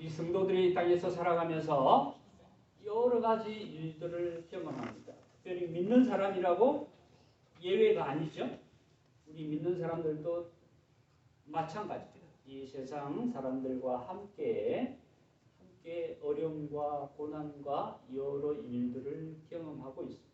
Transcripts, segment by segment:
이 성도들이 이 땅에서 살아가면서 여러 가지 일들을 경험합니다. 특별히 믿는 사람이라고 예외가 아니죠. 우리 믿는 사람들도 마찬가지입니다. 이 세상 사람들과 함께 어려움과 고난과 여러 일들을 경험하고 있습니다.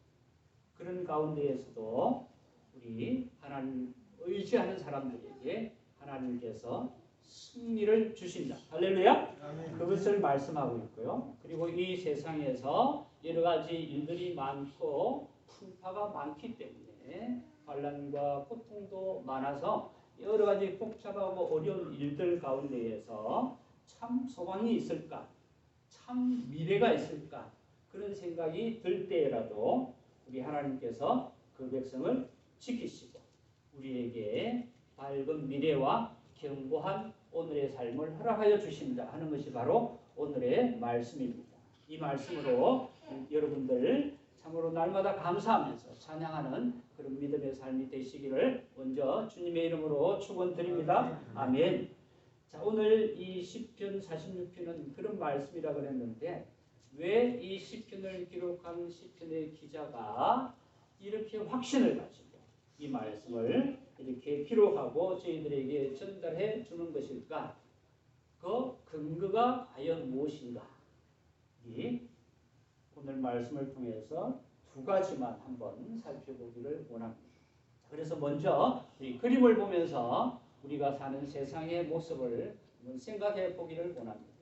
그런 가운데에서도 우리 하나님 의지하는 사람들에게 하나님께서 승리를 주신다. 할렐루야. 그것을 말씀하고 있고요. 그리고 이 세상에서 여러 가지 일들이 많고 풍파가 많기 때문에 환난과 고통도 많아서 여러 가지 복잡하고 어려운 일들 가운데에서 참 소망이 있을까? 참 미래가 있을까? 그런 생각이 들 때라도 우리 하나님께서 그 백성을 지키시고 우리에게 밝은 미래와 견고한 오늘의 삶을 허락하여 주신다 하는 것이 바로 오늘의 말씀입니다. 이 말씀으로 여러분들 참으로 날마다 감사하면서 찬양하는 그런 믿음의 삶이 되시기를 먼저 주님의 이름으로 축원드립니다. 아멘. 자, 오늘 이 시편 46편은 그런 말씀이라 그랬는데 왜 이 시편을 기록한 시편의 기자가 이렇게 확신을 가지고 이 말씀을 이렇게 기록하고 저희들에게 전달해 주는 것일까? 그 근거가 과연 무엇인가? 이 오늘 말씀을 통해서 두 가지만 한번 살펴보기를 원합니다. 그래서 먼저 이 그림을 보면서 우리가 사는 세상의 모습을 한번 생각해 보기를 원합니다.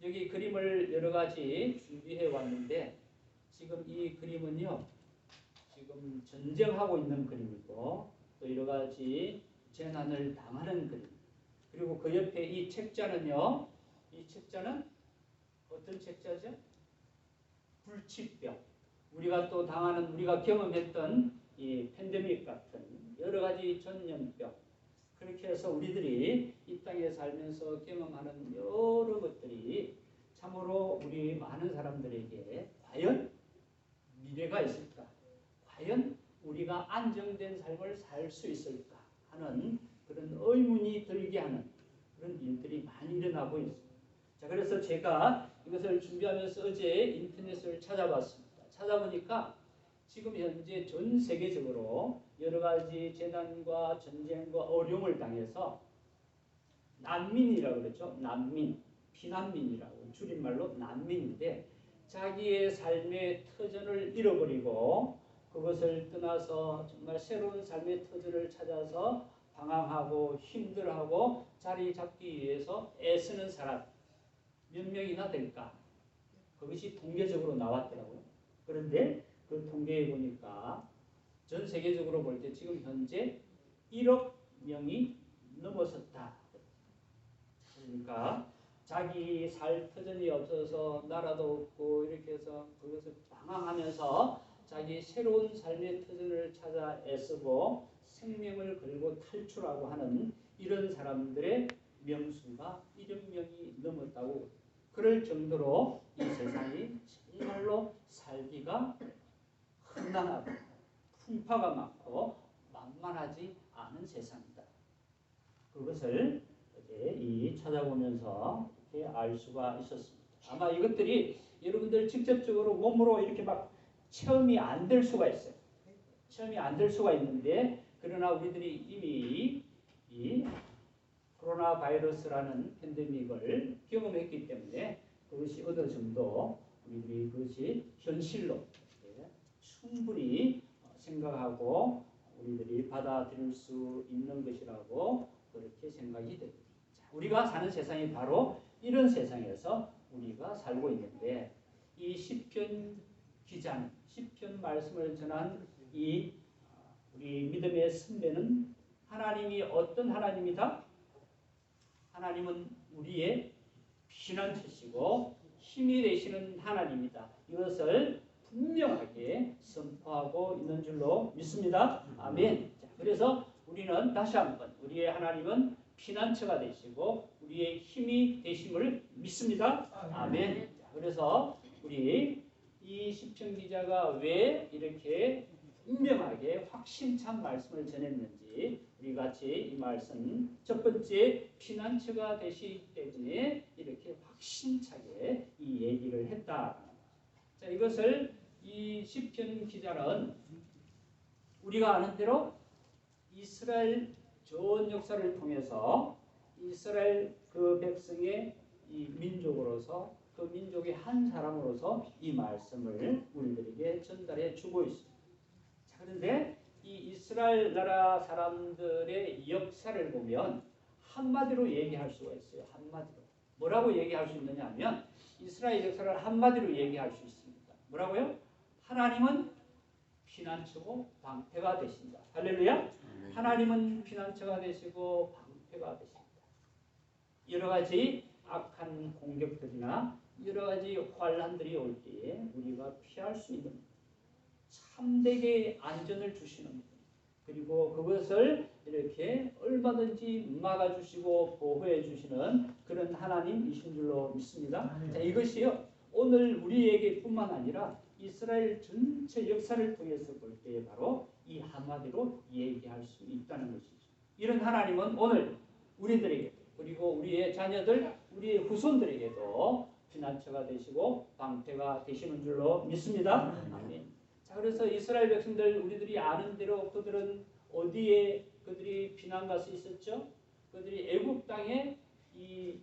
여기 그림을 여러 가지 준비해 왔는데 지금 이 그림은요. 지금 전쟁하고 있는 그림이고 또 여러 가지 재난을 당하는 그림. 그리고 그 옆에 이 책자는요. 이 책자는 어떤 책자죠? 불치병. 우리가 또 당하는 우리가 경험했던 이 팬데믹 같은 여러 가지 전염병. 그렇게 해서 우리들이 이 땅에 살면서 경험하는 여러 것들이 참으로 우리 많은 사람들에게 과연 미래가 있을까? 과연 우리가 안정된 삶을 살 수 있을까? 하는 그런 의문이 들게 하는 그런 일들이 많이 일어나고 있습니다. 자, 그래서 제가 이것을 준비하면서 어제 인터넷을 찾아봤습니다. 찾아보니까 지금 현재 전 세계적으로 여러 가지 재난과 전쟁과 어려움을 당해서 난민이라고 그러죠. 난민, 피난민이라고 줄임말로 난민인데 자기의 삶의 터전을 잃어버리고 그것을 떠나서 정말 새로운 삶의 터전을 찾아서 방황하고 힘들어하고 자리 잡기 위해서 애쓰는 사람 몇 명이나 될까? 그것이 통계적으로 나왔더라고요. 그런데 그 통계에 보니까 전 세계적으로 볼 때 지금 현재 1억 명이 넘어섰다. 그러니까 자기 살 터전이 없어서 나라도 없고 이렇게 해서 그것을 방황하면서 자기 새로운 삶의 터전을 찾아 애쓰고 생명을 걸고 탈출하고 하는 이런 사람들의 명수가 1억 명이 넘었다고 그럴 정도로 이 세상이 정말로 살기가 험난하고 풍파가 많고 만만하지 않은 세상이다. 그것을 어제 이 찾아보면서 이렇게 알 수가 있었습니다. 아마 이것들이 여러분들 직접적으로 몸으로 이렇게 막 체험이 안 될 수가 있어요. 체험이 안 될 수가 있는데 그러나 우리들이 이미 이 코로나 바이러스라는 팬데믹을 경험했기 때문에 그것이 어느 정도 우리들이 그것이 현실로 충분히 생각하고 우리들이 받아들일 수 있는 것이라고 그렇게 생각이 됩니다. 자, 우리가 사는 세상이 바로 이런 세상에서 우리가 살고 있는데 이 시편 기자는 시편 말씀을 전한 이 우리 믿음의 선배는 하나님이 어떤 하나님이다? 하나님은 우리의 피난처시고 힘이 되시는 하나님이다. 이것을 분명하게 선포하고 있는 줄로 믿습니다. 아멘. 자, 그래서 우리는 다시 한번 우리의 하나님은 피난처가 되시고 우리의 힘이 되심을 믿습니다. 아멘. 자, 그래서 우리 이 시편 기자가 왜 이렇게 분명하게 확신찬 말씀을 전했는지 우리 같이 이 말씀 첫 번째 피난처가 되시기 때문에 이렇게 확신차게 이 얘기를 했다. 자, 이것을 이 시편 기자는 우리가 아는 대로 이스라엘 전 역사를 통해서 이스라엘 그 백성의 이 민족으로서 그 민족의 한 사람으로서 이 말씀을 우리들에게 전달해 주고 있습니다. 자, 그런데 이 이스라엘 나라 사람들의 역사를 보면 한마디로 얘기할 수가 있어요. 한마디로. 뭐라고 얘기할 수 있느냐 하면 이스라엘 역사를 한마디로 얘기할 수 있습니다. 뭐라고요? 하나님은 피난처고 방패가 되신다. 할렐루야. 하나님은 피난처가 되시고 방패가 되십니다. 여러 가지 악한 공격들이나 여러 가지 환란들이 올 때에 우리가 피할 수 있는 참되게 안전을 주시는 분, 그리고 그것을 이렇게 얼마든지 막아주시고 보호해 주시는 그런 하나님이신 줄로 믿습니다. 자, 이것이요 오늘 우리에게 뿐만 아니라 이스라엘 전체 역사를 통해서 볼 때 바로 이 한마디로 얘기할 수 있다는 것이죠. 이런 하나님은 오늘 우리들에게 그리고 우리의 자녀들, 우리의 후손들에게도 피난처가 되시고 방패가 되시는 줄로 믿습니다. 아멘. 자, 그래서 이스라엘 백성들 우리들이 아는 대로 그들은 어디에 그들이 피난 가서 있었죠? 그들이 애굽 땅에 이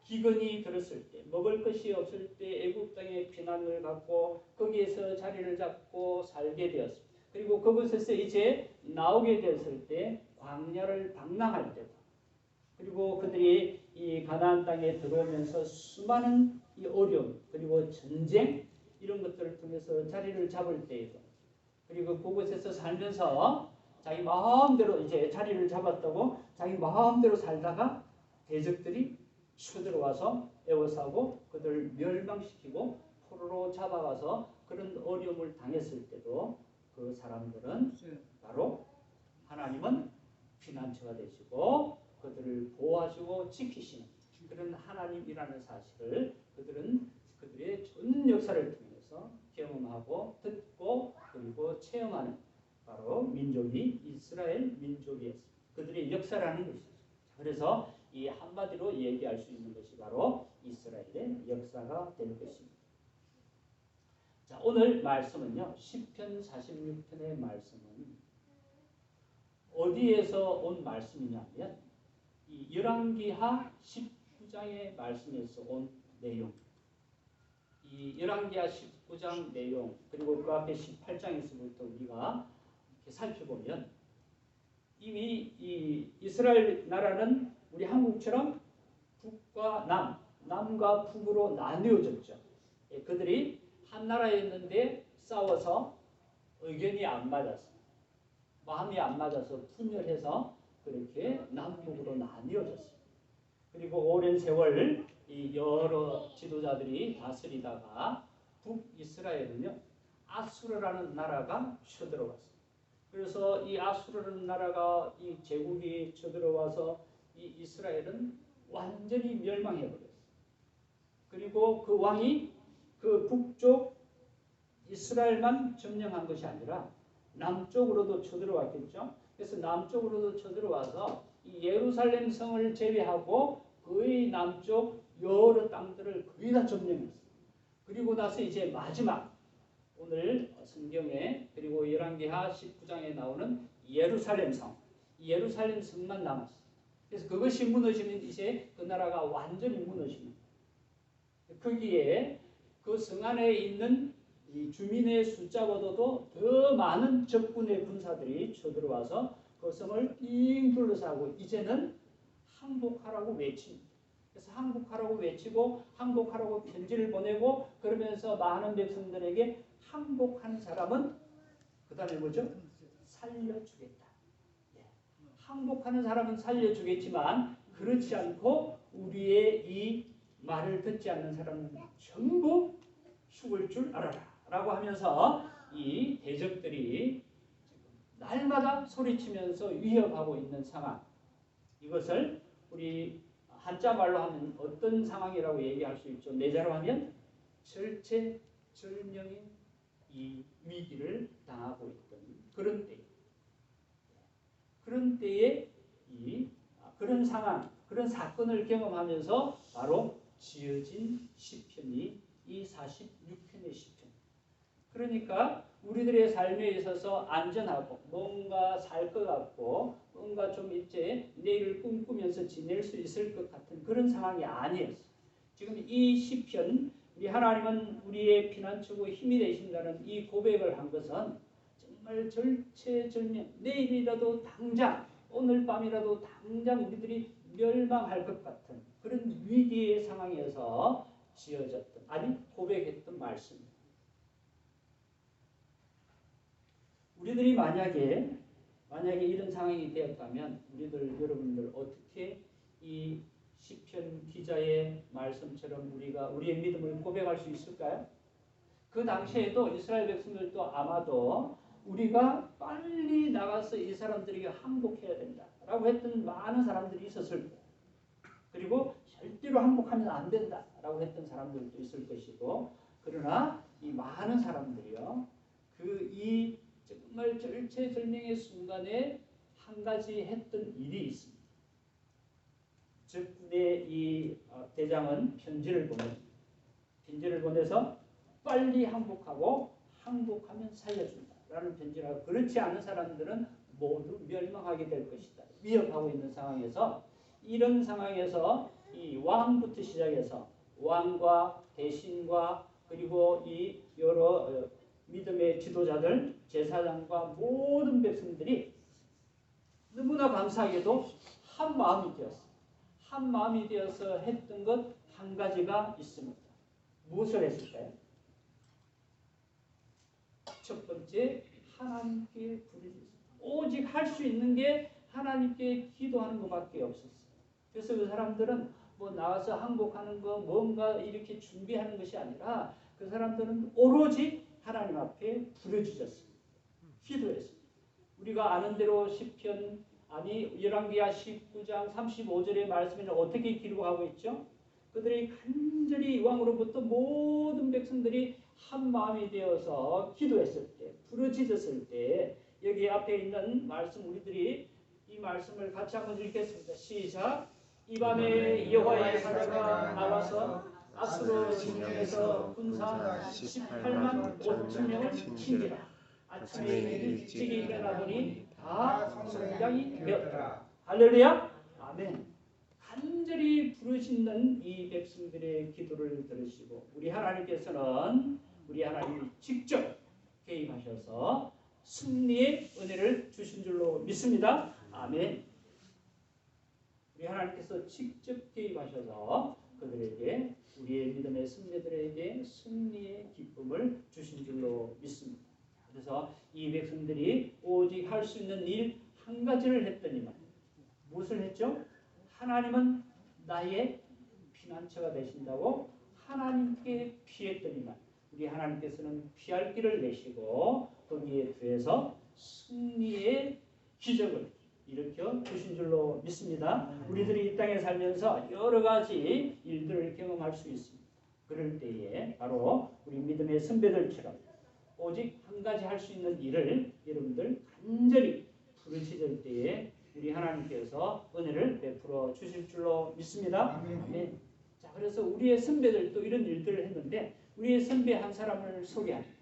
기근이 들었을 때, 먹을 것이 없을 때 애굽 땅에 피난을 갖고 거기에서 자리를 잡고 살게 되었습니다. 그리고 그곳에서 이제 나오게 되었을 때 광야를 방랑할 때다. 그리고 그들이 이 가나안 땅에 들어오면서 수많은 이 어려움 그리고 전쟁 이런 것들을 통해서 자리를 잡을 때에도 그리고 그곳에서 살면서 자기 마음대로 이제 자리를 잡았다고 자기 마음대로 살다가 대적들이 쳐들어와서 에워싸고 그들을 멸망시키고 포로로 잡아가서 그런 어려움을 당했을 때도 그 사람들은 바로 하나님은 피난처가 되시고 그들을 보호하시고 지키시는 그런 하나님이라는 사실을 그들은 그들의 전 역사를 통해서 경험하고 듣고 그리고 체험하는 바로 민족이 이스라엘 민족이었습니다. 그들의 역사라는 것이죠. 그래서 이 한마디로 얘기할 수 있는 것이 바로 이스라엘의 역사가 될 것입니다. 자, 오늘 말씀은요. 시편 46편의 말씀은 어디에서 온 말씀이냐면 이 열왕기하 19장의 말씀에서 온 내용. 이 열왕기하 19장 내용 그리고 그 앞에 18장에서부터 우리가 이렇게 살펴보면 이미 이 이스라엘 나라는 우리 한국처럼 북과 남과 북으로 나뉘어졌죠. 그들이 한 나라였는데 싸워서 의견이 안 맞았어. 마음이 안 맞아서 분열해서 그렇게 남북으로 나뉘어졌어요. 그리고 오랜 세월 이 여러 지도자들이 다스리다가 북이스라엘은요 아수르라는 나라가 쳐들어왔어요. 그래서 이 아수르라는 나라가 이 제국이 쳐들어와서 이 이스라엘은 완전히 멸망해버렸어요. 그리고 그 왕이 그 북쪽 이스라엘만 점령한 것이 아니라 남쪽으로도 쳐들어왔겠죠. 그래서 남쪽으로도 쳐들어와서 이 예루살렘 성을 제외하고 거의 남쪽 여러 땅들을 거의 다 점령했어요. 그리고 나서 이제 마지막 오늘 성경에 그리고 열왕기하 19장에 나오는 예루살렘 성, 예루살렘 성만 남았어요. 그래서 그것이 무너지면 이제 그 나라가 완전히 무너집니다. 거기에 그 성 안에 있는 이 주민의 숫자보다도 더 많은 적군의 군사들이 쳐들어와서 그 성을 빙 둘러싸고 이제는 항복하라고 외칩니다. 그래서 항복하라고 외치고 항복하라고 편지를 보내고 그러면서 많은 백성들에게 항복한 사람은 그 다음에 뭐죠? 살려주겠다. 예. 항복하는 사람은 살려주겠지만 그렇지 않고 우리의 이 말을 듣지 않는 사람은 전부 죽을 줄 알아라 라고 하면서 이 대적들이 날마다 소리치면서 위협하고 있는 상황, 이것을 우리 한자 말로 하면 어떤 상황이라고 얘기할 수 있죠? 내자로 하면 절체절명의 이 위기를 당하고 있던 그런 때. 그런 때에 그런 상황, 그런 사건을 경험하면서 바로 지어진 시편이 이 46편의 시편. 그러니까 우리들의 삶에 있어서 안전하고 뭔가 살 것 같고 뭔가 좀 이제 내일을 꿈꾸면서 지낼 수 있을 것 같은 그런 상황이 아니었어요. 지금 이 시편, 우리 하나님은 우리의 피난처고 힘이 되신다는 이 고백을 한 것은 정말 절체절명, 내일이라도 당장, 오늘 밤이라도 당장 우리들이 멸망할 것 같은 그런 위기의 상황에서 지어졌던, 아니 고백했던 말씀입니다. 우리들이 만약에 이런 상황이 되었다면 우리들 여러분들 어떻게 이 시편 기자의 말씀처럼 우리의 믿음을 고백할 수 있을까요? 그 당시에도 이스라엘 백성들도 아마도 우리가 빨리 나가서 이 사람들에게 항복해야 된다라고 했던 많은 사람들이 있었을 거예요. 그리고 절대로 항복하면 안 된다라고 했던 사람들도 있을 것이고, 그러나 이 많은 사람들이요, 이 정말 절체절명의 순간에 한 가지 했던 일이 있습니다. 적군의 이 대장은 편지를 보내서 빨리 항복하고 항복하면 살려준다라는 편지라고. 그렇지 않은 사람들은 모두 멸망하게 될 것이다. 위협하고 있는 상황에서, 이런 상황에서 이 왕부터 시작해서 왕과 대신과 그리고 이 여러 믿음의 지도자들, 제사장과 모든 백성들이 너무나 감사하게도 한 마음이 되었어요. 한 마음이 되어서 했던 것 한 가지가 있습니다. 무엇을 했을까요? 첫 번째, 하나님께 부르짖었어요. 오직 할 수 있는 게 하나님께 기도하는 것밖에 없었어요. 그래서 그 사람들은 뭐 나와서 항복하는 거 뭔가 이렇게 준비하는 것이 아니라 그 사람들은 오로지 하나님 앞에 부르짖었습니다. 기도했습니다. 우리가 아는 대로 시편, 열왕기하 19장 35절의 말씀에는 어떻게 기록하고 있죠? 그들이 간절히 왕으로부터 모든 백성들이 한 마음이 되어서 기도했을 때, 부르짖었을 때, 여기 앞에 있는 말씀, 우리들이 이 말씀을 같이 한번 읽겠습니다. 시작. 이 밤에 여호와의 사자가 나와서 아수르 진영에서 군사 18만 5천 명을 친지라. 아침에 일찍 일어나 보니 다 성장이 되었더라. 할렐루야. 아멘. 간절히 부르짖는 이 백성들의 기도를 들으시고 우리 하나님께서는 우리 하나님이 직접 개입하셔서 승리의 은혜를 주신 줄로 믿습니다. 아멘. 우리 하나님께서 직접 개입하셔서 그들에게, 우리의 믿음의 승리들에게 승리의 기쁨을 주신 줄로 믿습니다. 그래서 이 백성들이 오직 할 수 있는 일 한 가지를 했더니만, 무엇을 했죠? 하나님은 나의 피난처가 되신다고 하나님께 피했더니만, 우리 하나님께서는 피할 길을 내시고 거기에 더해서 승리의 기적을 일으켜 주신 줄로 믿습니다. 우리들이 이 땅에 살면서 여러 가지 일들을 경험할 수 있습니다. 그럴 때에 바로 우리 믿음의 선배들처럼 오직 한 가지 할 수 있는 일을 여러분들 간절히 부르짖을 때에 우리 하나님께서 은혜를 베풀어 주실 줄로 믿습니다. 아멘. 자, 그래서 우리의 선배들도 이런 일들을 했는데 우리의 선배 한 사람을 소개합니다.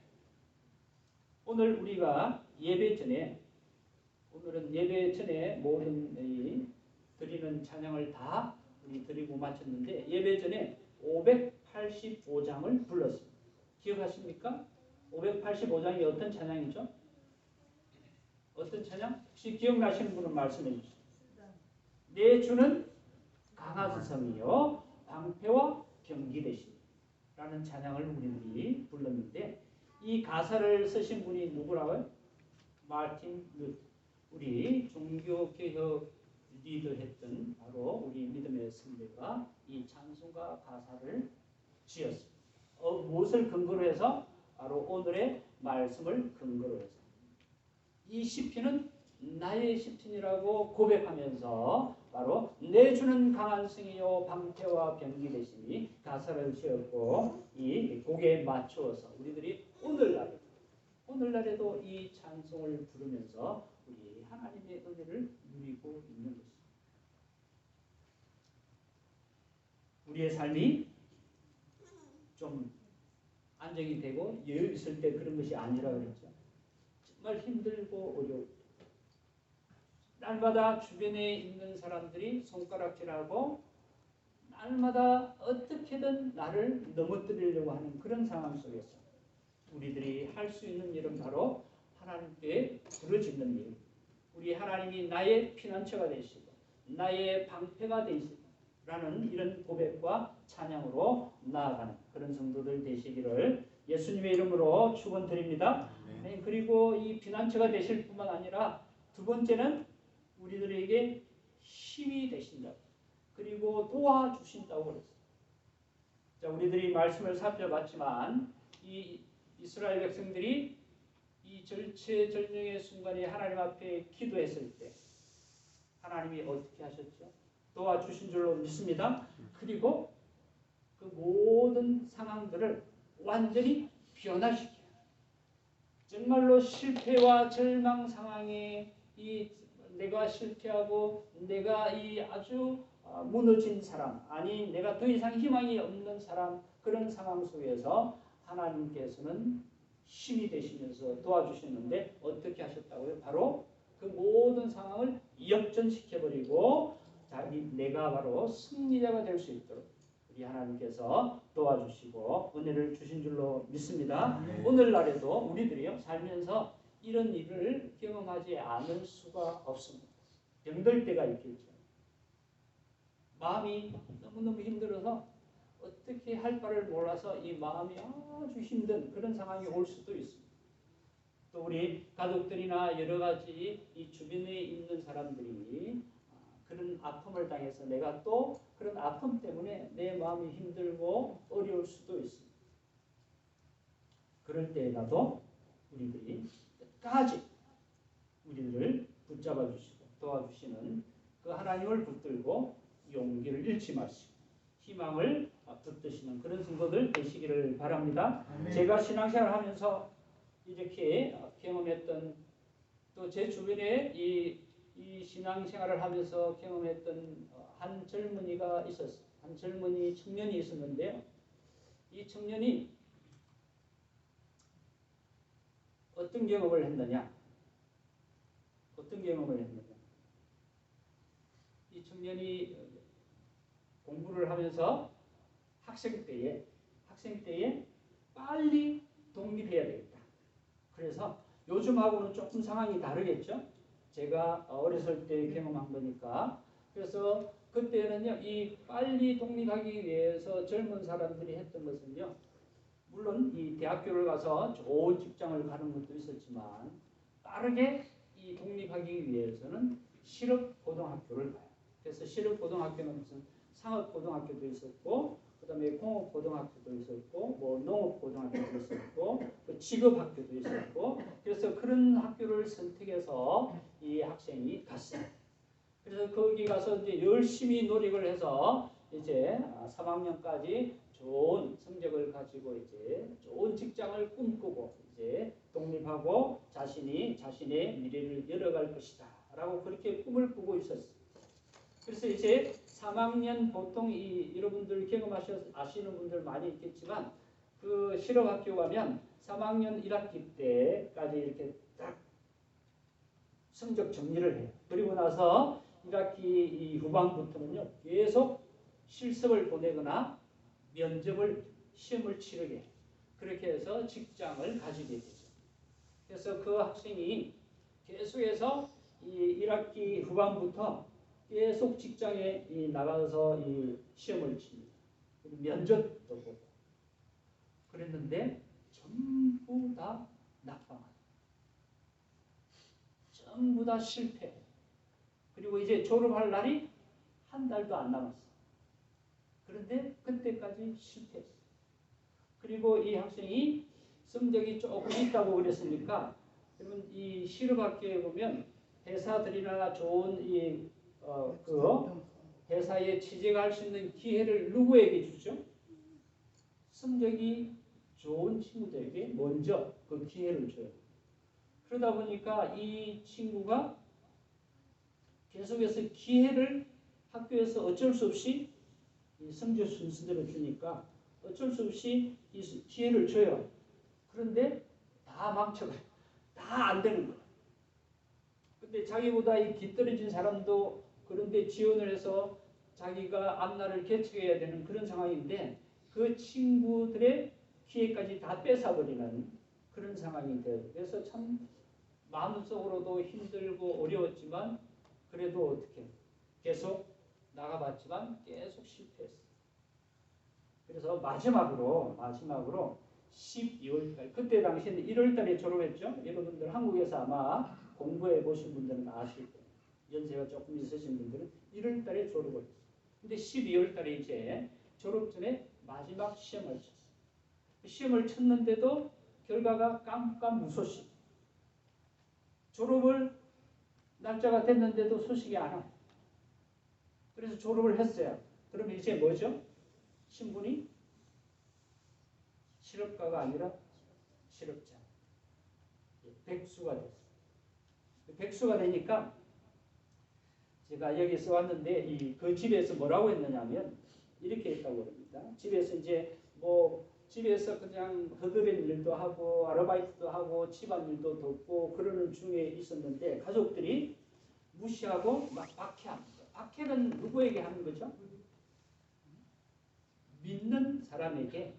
오늘 우리가 오늘은 예배 전에 모든 드리는 찬양을 다 우리 드리고 마쳤는데, 예배 전에 585장을 불렀습니다. 기억하십니까? 585장이 어떤 찬양이죠? 어떤 찬양? 혹시 기억나시는 분은 말씀해 주시죠. 내 주는 강한 성이요 방패와 병기 되시니 라는 찬양을 우리들이 불렀는데, 이 가사를 쓰신 분이 누구라고요? 마틴 루터. 우리 종교개혁 리더했던 바로 우리 믿음의 선배가 이 찬송가 가사를 지었습니다. 무엇을 근거로 해서? 바로 오늘의 말씀을 근거로 해서. 이 시편은 나의 시편이라고 고백하면서 바로 내 주는 강한 성이요 방패와 병기 되시니 가사를 지었고, 이 곡에 맞추어서 우리들이 오늘날에도 이 찬송을 부르면서 우리 하나님의 은혜를 누리고 있는 것입니다. 우리의 삶이 좀 안정이 되고 여유 있을 때 그런 것이 아니라 그랬죠. 정말 힘들고 어려울 때 날마다 주변에 있는 사람들이 손가락질하고 날마다 어떻게든 나를 넘어뜨리려고 하는 그런 상황 속에서 우리들이 할 수 있는 일은 바로 하나님께 부르짖는 일. 우리 하나님이 나의 피난처가 되시고 나의 방패가 되시라는 이런 고백과 찬양으로 나아가는 그런 성도들 되시기를 예수님의 이름으로 축원드립니다. 네, 그리고 이 피난처가 되실 뿐만 아니라 두 번째는 우리들에게 힘이 되신다. 그리고 도와주신다고 그랬어요. 자, 우리들이 말씀을 살펴봤지만 이 이스라엘 백성들이 이 절체절명의 순간에 하나님 앞에 기도했을 때 하나님이 어떻게 하셨죠? 도와주신 줄로 믿습니다. 그리고 그 모든 상황들을 완전히 변화시켜요. 정말로 실패와 절망 상황에 이 내가 실패하고 내가 이 아주 무너진 사람, 아니 내가 더 이상 희망이 없는 사람, 그런 상황 속에서 하나님께서는 힘이 되시면서 도와주셨는데 어떻게 하셨다고요? 바로 그 모든 상황을 역전시켜버리고 내가 바로 승리자가 될 수 있도록 우리 하나님께서 도와주시고 은혜를 주신 줄로 믿습니다. 오늘날에도 우리들이요 살면서 이런 일을 경험하지 않을 수가 없습니다. 병들 때가 있겠죠. 마음이 너무너무 힘들어서 어떻게 할 바를 몰라서 이 마음이 아주 힘든 그런 상황이 올 수도 있습니다. 또 우리 가족들이나 여러 가지 이 주변에 있는 사람들이 그런 아픔을 당해서 내가 또 그런 아픔 때문에 내 마음이 힘들고 어려울 수도 있습니다. 그럴 때라도 우리들이 끝까지 우리들을 붙잡아 주시고 도와주시는 그 하나님을 붙들고 용기를 잃지 마시고 희망을 붙드시는 그런 성도들 되시기를 바랍니다. 제가 신앙생활을 하면서 이렇게 경험했던 또 제 주변에 이 신앙생활을 하면서 경험했던 한 젊은이가 있었어요. 한 젊은이 청년이 있었는데요. 이 청년이 어떤 경험을 했느냐? 이 청년이 공부를 하면서 학생 때에 빨리 독립해야 되겠다. 그래서 요즘하고는 조금 상황이 다르겠죠. 제가 어렸을 때 경험한 거니까. 그래서 그때는요, 이 빨리 독립하기 위해서 젊은 사람들이 했던 것은요, 물론 이 대학교를 가서 좋은 직장을 가는 것도 있었지만 빠르게 이 독립하기 위해서는 실업고등학교를 가요. 그래서 실업고등학교는 무슨 상업고등학교도 있었고, 그 다음에 공업고등학교도 있었고, 뭐 농업고등학교도 있었고, 직업학교도 있었고, 그래서 그런 학교를 선택해서 이 학생이 갔어요. 그래서 거기 가서 이제 열심히 노력을 해서 이제 3학년까지 좋은 성적을 가지고 이제 좋은 직장을 꿈꾸고 이제 독립하고 자신의 미래를 열어갈 것이다라고 그렇게 꿈을 꾸고 있었어요. 그래서 이제 3학년 보통 여러분들 아시는 분들 많이 있겠지만 그 실업학교 가면 3학년 1학기 때까지 이렇게 딱 성적 정리를 해요. 그리고 나서 1학기 후반부터는요 계속 실습을 보내거나 시험을 치르게 해요. 그렇게 해서 직장을 가지게 되죠. 그래서 그 학생이 계속해서 이 1학기 후반부터 계속 직장에 나가서 시험을 칩니다. 면접도 보고 그랬는데 전부 다 낙방하고 전부 다 실패. 그리고 이제 졸업할 날이 한 달도 안 남았어. 그런데 그때까지 실패했어. 그리고 이 학생이 성적이 조금 있다고 그랬으니까 그러면 이 실업학교에 보면 회사들이나 좋은 그 회사에 취직할 수 있는 기회를 누구에게 주죠? 성적이 좋은 친구들에게 먼저 그 기회를 줘요. 그러다 보니까 이 친구가 계속해서 기회를 학교에서 어쩔 수 없이 이 성적 순서대로 주니까 어쩔 수 없이 이 기회를 줘요. 그런데 다 망쳐가요. 다 안 되는 거예요. 근데 자기보다 이 뒤떨어진 사람도 그런데 지원을 해서 자기가 앞날을 개척해야 되는 그런 상황인데 그 친구들의 기회까지 다 뺏어버리는 그런 상황이 돼요. 그래서 참 마음속으로도 힘들고 어려웠지만 그래도 어떻게 계속 나가봤지만 계속 실패했어요. 그래서 마지막으로 12월달 그때 당시에는 1월달에 졸업했죠. 여러분들 한국에서 아마 공부해 보신 분들은 아실 거예요. 연세가 조금 있으신 분들은 1월달에 졸업을 했어요. 근데 12월달에 이제 졸업 전에 마지막 시험을 쳤어요. 시험을 쳤는데도 결과가 깜깜무소식. 졸업을 날짜가 됐는데도 소식이 안 와요. 그래서 졸업을 했어요. 그럼 이제 뭐죠? 신분이 실업가가 아니라 실업자. 백수가 됐어요. 백수가 되니까 제가 여기서 왔는데 그 집에서 뭐라고 했느냐면 이렇게 했다고 합니다. 집에서 이제 집에서 그냥 허드렛 일도 하고 아르바이트도 하고 집안일도 돕고 그러는 중에 있었는데 가족들이 무시하고 막 박해합니다. 박해는 누구에게 하는 거죠? 믿는 사람에게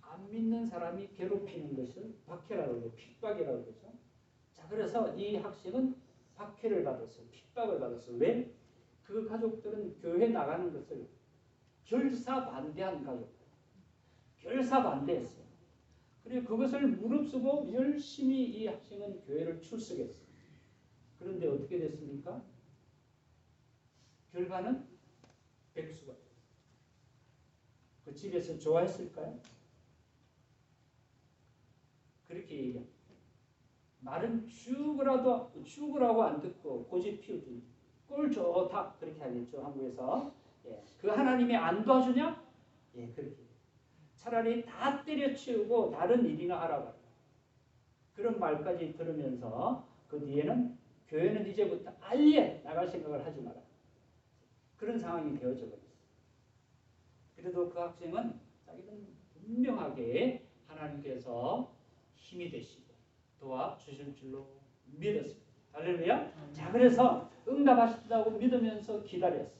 안 믿는 사람이 괴롭히는 것을 박해라고 그러죠. 핍박이라고 그러죠. 자, 그래서 이 학생은 박해를 받았어요. 핍박을 받았어요. 왜? 그 가족들은 교회 나가는 것을 결사 반대한 가족들. 결사 반대했어요. 그리고 그것을 무릅쓰고 열심히 이 학생은 교회를 출석했어요. 그런데 어떻게 됐습니까? 결과는 백수가 됐어요. 그 집에서 좋아했을까요? 그렇게 얘기합니다. 말은 죽으라고 안 듣고 고집 피우지. 꼴 좋다 그렇게 하겠죠. 한국에서. 예. 그 하나님이 안 도와주냐? 예, 그렇게. 차라리 다 때려치우고 다른 일이나 알아봐라. 그런 말까지 들으면서 그 뒤에는 교회는 이제부터 아예 나갈 생각을 하지 마라. 그런 상황이 되어져 버렸어요. 그래도 그 학생은 자기는 분명하게 하나님께서 힘이 되시고 도와주실 줄로 믿었습니다. 할렐루야. 자, 그래서 응답하신다고 믿으면서 기다렸어요.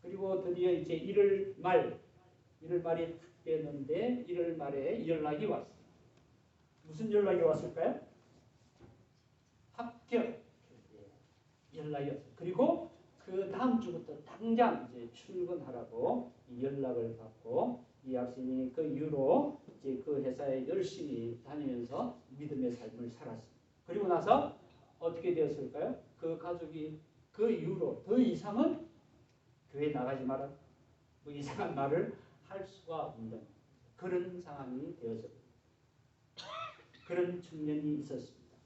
그리고 드디어 이제 1월 말이 됐는데 1월 말에 연락이 왔어요. 무슨 연락이 왔을까요? 합격 연락이 왔어요. 그리고 그 다음 주부터 당장 이제 출근하라고 연락을 받고 이 학생이 그 이후로 이제 그 회사에 열심히 다니면서 믿음의 삶을 살았습니다. 그리고 나서 어떻게 되었을까요? 그 가족이 그 이후로 더 이상은 교회 나가지 마라. 뭐 이상한 말을 할 수가 없는 그런 상황이 되어졌습니다. 그런 측면이 있었습니다.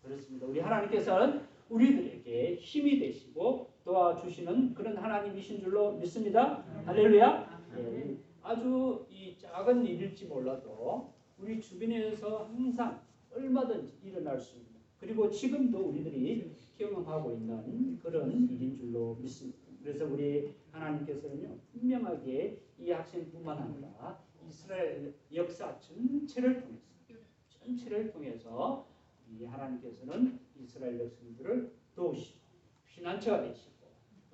그렇습니다. 우리 하나님께서는 우리들에게 힘이 되시고 도와주시는 그런 하나님이신 줄로 믿습니다. 할렐루야. 예, 아주 이 작은 일일지 몰라도 우리 주변에서 항상 얼마든지 일어날 수 있는 그리고 지금도 우리들이 경험하고 있는 그런 일인 줄로 믿습니다. 그래서 우리 하나님께서는요 분명하게 이 학생뿐만 아니라 이스라엘 역사 전체를 통해서 이 하나님께서는 이스라엘 백성들을 도우시고 피난처가 되시고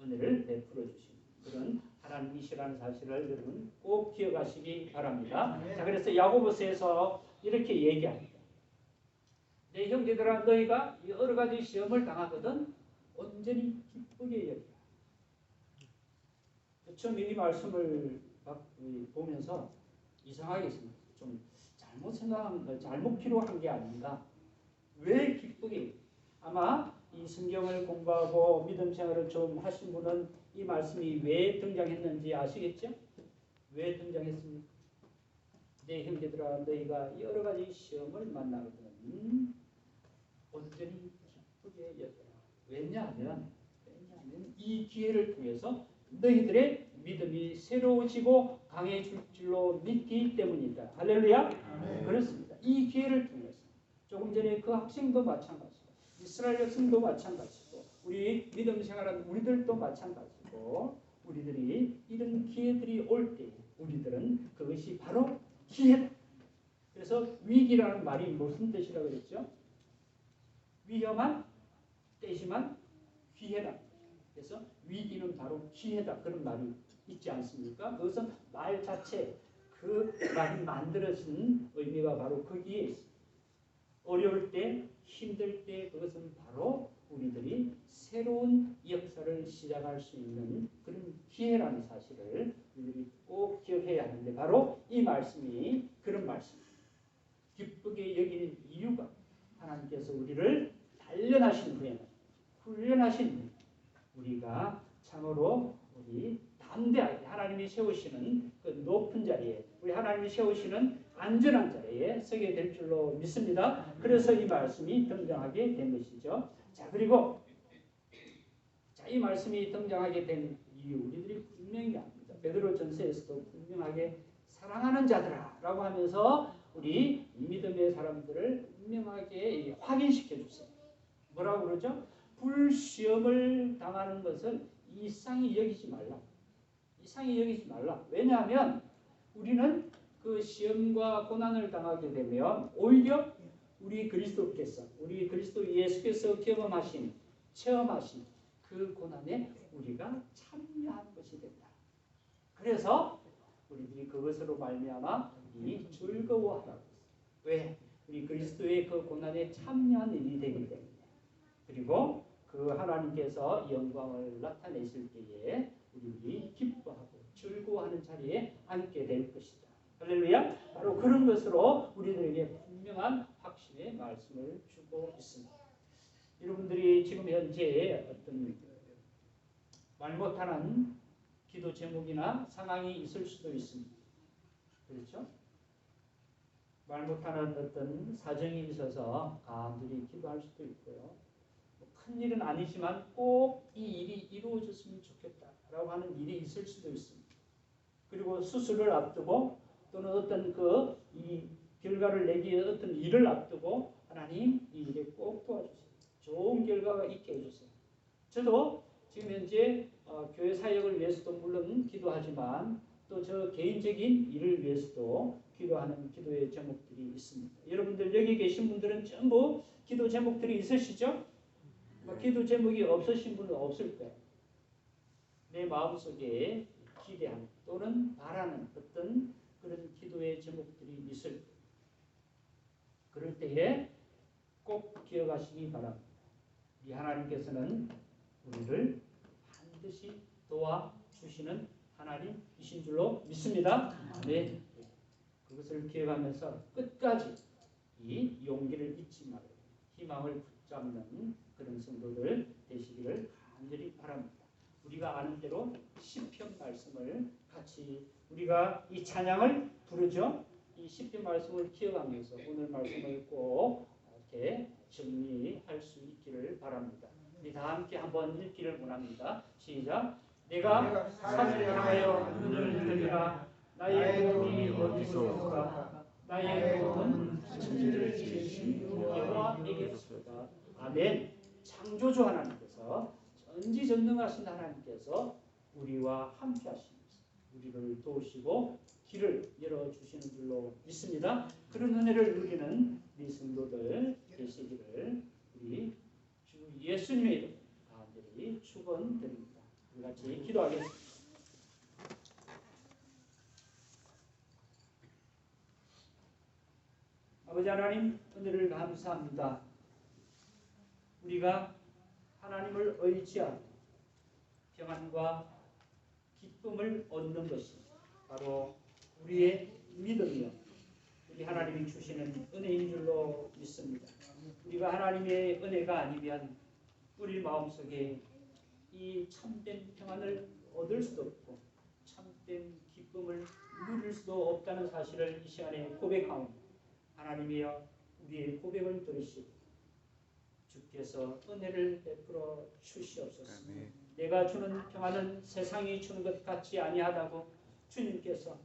은혜를 베풀어 주시는 그런 하나님이시라는 사실을 여러분 꼭 기억하시기 바랍니다. 자, 그래서 야고보서에서 이렇게 얘기합니다. 내 형제들아 너희가 여러 가지 시험을 당하거든 온전히 기쁘게 여기라. 처음 이 말씀을 보면서 이상하게 생각해요. 좀 잘못 기록한 게 아닌가. 왜 기쁘게? 아마 이 성경을 공부하고 믿음 생활을 좀 하신 분은 이 말씀이 왜 등장했는지 아시겠죠? 왜 등장했습니까? 내 형제들아 너희가 여러 가지 시험을 만나거든 온전히 기쁘게 여겨라. 왜냐하면 이 기회를 통해서 너희들의 믿음이 새로워지고 강해질 줄로 믿기 때문이다. 할렐루야. 네. 그렇습니다. 이 기회를 통해서 조금 전에 그 학생도 마찬가지고 이스라엘 백성도 마찬가지고 우리 믿음 생활하는 우리들도 마찬가지고 우리들이 이런 기회들이 올 때 우리들은 그것이 바로 기회다. 그래서 위기라는 말이 무슨 뜻이라고 그랬죠? 위험한 때지만 기회다. 그래서 위기는 바로 기회다. 그런 말이 있지 않습니까? 그것은 말 자체 그 말이 만들어진 의미가 바로 거기에 있습니다. 어려울 때, 힘들 때 그것은 바로 우리들이 새로운 역사를 시작할 수 있는 그런 기회라는 사실을 우리들이 꼭 기억해야 하는데 바로 이 말씀이 그런 말씀입니다. 기쁘게 여기는 이유가 하나님께서 우리를 단련하신 후에 훈련하신 우리가 참으로 우리 담대하게 하나님이 세우시는 그 높은 자리에 우리 하나님이 세우시는 안전한 자리에 서게 될 줄로 믿습니다. 그래서 이 말씀이 등장하게 된 것이죠. 자, 그리고 이 말씀이 등장하게 된 이유 우리들이 분명히 압니다. 베드로전서에서도 분명하게 사랑하는 자들아 라고 하면서 우리 믿음의 사람들을 분명하게 확인시켜 주세요. 뭐라고 그러죠? 불시험을 당하는 것은 이상히 여기지 말라. 이상히 여기지 말라. 왜냐하면 우리는 그 시험과 고난을 당하게 되면 오히려 우리 그리스도 예수께서 경험하신, 체험하신 그 고난에 우리가 참여한 것이 된다. 그래서 우리들이 그것으로 말미암아 이 즐거워하라고 했어요. 왜? 우리 그리스도의 그 고난에 참여한 일이 되기 때문에. 그리고 그 하나님께서 영광을 나타내실 때에 우리들이 기뻐하고 즐거워하는 자리에 앉게 될 것이다. 할렐루야. 바로 그런 것으로 우리들에게 분명한 확신의 말씀을 주고 있습니다. 여러분들이 지금 현재 어떤 말 못하는 기도 제목이나 상황이 있을 수도 있습니다. 그렇죠? 말 못하는 어떤 사정이 있어서 간절히 기도할 수도 있고요. 큰 일은 아니지만 꼭 이 일이 이루어졌으면 좋겠다라고 하는 일이 있을 수도 있습니다. 그리고 수술을 앞두고 또는 어떤 이 결과를 내기 위해 어떤 일을 앞두고 하나님 이 일에 꼭 도와주세요. 좋은 결과가 있게 해주세요. 저도 지금 현재 교회 사역을 위해서도 물론 기도하지만 또 저 개인적인 일을 위해서도 기도하는 기도의 제목들이 있습니다. 여러분들 여기 계신 분들은 전부 기도 제목들이 있으시죠? 기도 제목이 없으신 분은 없을 거예요. 내 마음속에 기대하는 또는 바라는 어떤 그런 기도의 제목들이 있을 거예요. 그럴 때에 꼭 기억하시기 바랍니다. 우리 하나님께서는 우리를 반드시 도와주시는 하나님이신 줄로 믿습니다. 네. 그것을 기억하면서 끝까지 이 용기를 잊지 말고 희망을 붙잡는 그런 성도들 되시기를 간절히 바랍니다. 우리가 아는 대로 시편 말씀을 같이 우리가 이 찬양을 부르죠. 이 시편 말씀을 기억하면서 오늘 말씀을 꼭 이렇게 정리할 수 있기를 바랍니다. 우리 다 함께 한번 읽기를 원합니다. 시작. 내가 산을 향하여 눈을 들리라. 나의 도움이 어디서 올까? 나의 도움은 천지를 지으신 여호와에게로소이다. 아멘. 창조주 하나님께서 전지전능하신 하나님께서 우리와 함께 하시면서 우리를 도우시고 길을 열어주시는 줄로 믿습니다. 그런 은혜를 누리는 우리 성도들 되시기를 우리 주 예수님의 이름 간절히 축원드립니다. 우리 같이 기도하겠습니다. 아버지 하나님 은혜를 감사합니다. 우리가 하나님을 의지하고 평안과 기쁨을 얻는 것이 바로 우리의 믿음이요 우리 하나님이 주시는 은혜인 줄로 믿습니다. 우리가 하나님의 은혜가 아니면 우리 마음속에 이 참된 평안을 얻을 수도 없고 참된 기쁨을 누릴 수도 없다는 사실을 이 시간에 고백하옵니다. 하나님이여 우리의 고백을 들으시고 주께서 은혜를 베풀어 주시옵소서. 내가 주는 평안은 세상이 주는 것 같지 아니하다고 주님께서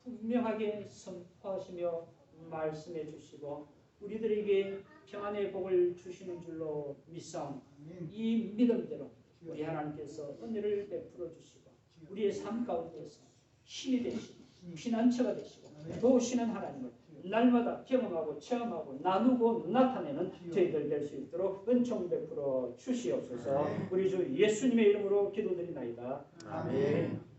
분명하게 선포하시며 말씀해 주시고 우리들에게 평안의 복을 주시는 줄로 믿사옵니다. 이 믿음대로 우리 하나님께서 은혜를 베풀어 주시고 우리의 삶 가운데서 힘이 되시고 피난처가 되시고 도우시는 하나님을 날마다 경험하고 체험하고 나누고 나타내는 저희들 될 수 있도록 은총 베풀어 주시옵소서. 우리 주 예수님의 이름으로 기도드리나이다. 아멘.